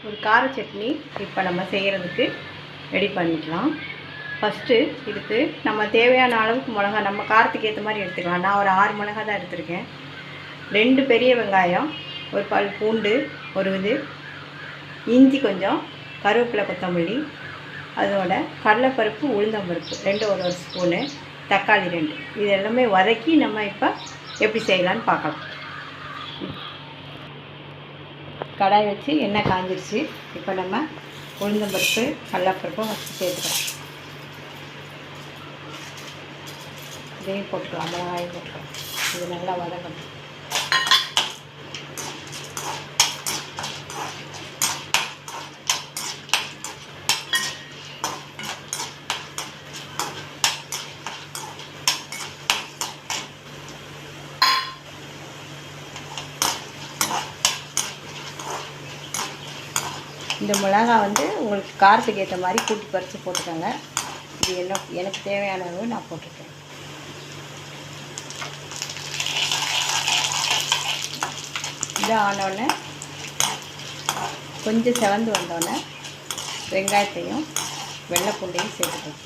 ஒரு கார சட்னி இப்போ நம்ம செய்கிறதுக்கு ரெடி பண்ணிக்கலாம். ஃபஸ்ட்டு இதுக்கு நம்ம தேவையான அளவுக்கு மிளகா நம்ம காரத்துக்கு ஏற்ற மாதிரி எடுத்துக்கலாம். நான் ஒரு 6 மிளகா தான் எடுத்திருக்கேன். 2 பெரிய வெங்காயம், ஒரு பல் பூண்டு, ஒரு இஞ்சி கொஞ்சம், கருவேப்பிலை, கொத்தமல்லி, அதோட கடலைப்பருப்பு, உளுந்தம்பருப்பு 2 ஒரு ஸ்பூனு, தக்காளி 2. இது எல்லாமே வதக்கி நம்ம இப்போ எப்படி செய்யலான்னு பார்க்கலாம். கடாய் வச்சு எண்ணெய் காஞ்சிருச்சு. இப்போ நம்ம உளுந்தம்பருப்பு, கடலைப்பருப்பும் வச்சு சேர்த்துக்கலாம். இதையும் போட்டுக்கலாம், மிளகாயும் போட்டுக்கலாம். இது நல்லா வதக்கணும். இந்த மிளகா உங்களுக்கு காரத்துக்கு ஏற்ற மாதிரி கூட்டி பறித்து போட்டுக்கோங்க. இது எனக்கு தேவையான அளவு நான் போட்டிருக்கேன். இது ஆனோடனே கொஞ்சம் செவந்து வந்தோடனே வெங்காயத்தையும் வெள்ளை பூண்டையும் சேர்த்துக்கலாம்.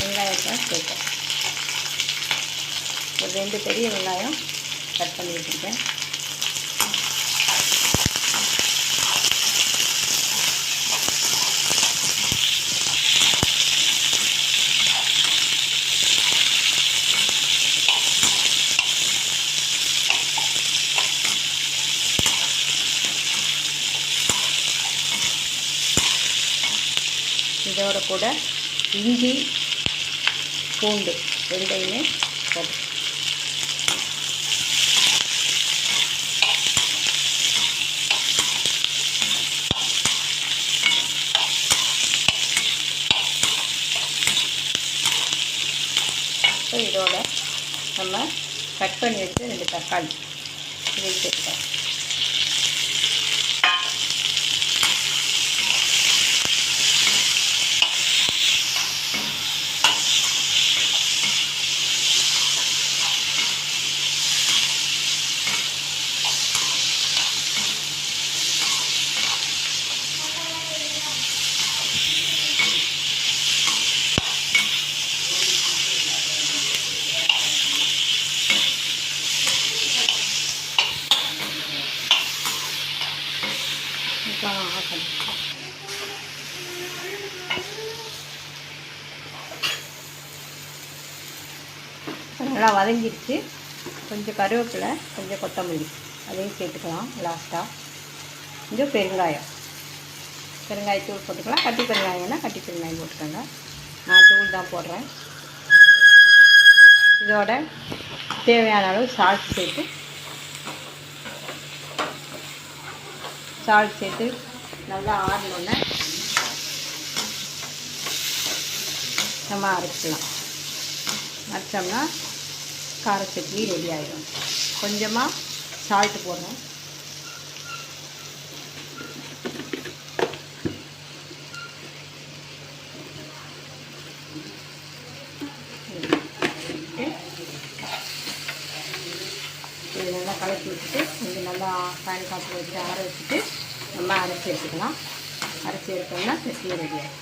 வெங்காயத்தை சேர்த்தேன். ஒரு 2 பெரிய வெங்காயம் கட் பண்ணி வச்சுருக்கேன். இதோட கூட இஞ்சி, பூண்டு 2யுமே போட்டு இதோட நம்ம கட் பண்ணி வச்சு 2 தக்காளி இதை சேர்த்துக்கலாம். நல்லா வதங்கிடுச்சு. கொஞ்சம் கருவேப்பிலை, கொஞ்சம் கொத்தமல்லி அதையும் சேர்த்துக்கலாம். லாஸ்ட்டாக கொஞ்சம் பெருங்காயத்தூள் போட்டுக்கலாம். கட்டி பெருங்காயம்னா கட்டி பெருங்காயம் போட்டுக்கோங்க. நான் தூள் தான் போடுறேன். இதோட தேவையான அளவு சால்ட் சேர்த்து நல்லா ஆறினோடனே நம்ம அரைச்சிக்கலாம். அரைச்சோம்னா கார சட்னி ரெடி ஆகிடும். கொஞ்சமாக சால்ட்டு போடுறோம். இது நல்லா கலக்கி வச்சுட்டு கொஞ்சம் நல்லா ஃபேன் காற்று வச்சு ஆற வச்சுட்டு நம்ம அரைச்சி எடுத்துக்கலாம். அரைச்சி எடுத்தோம்னா சட்னி ரெடி ஆகிடும்.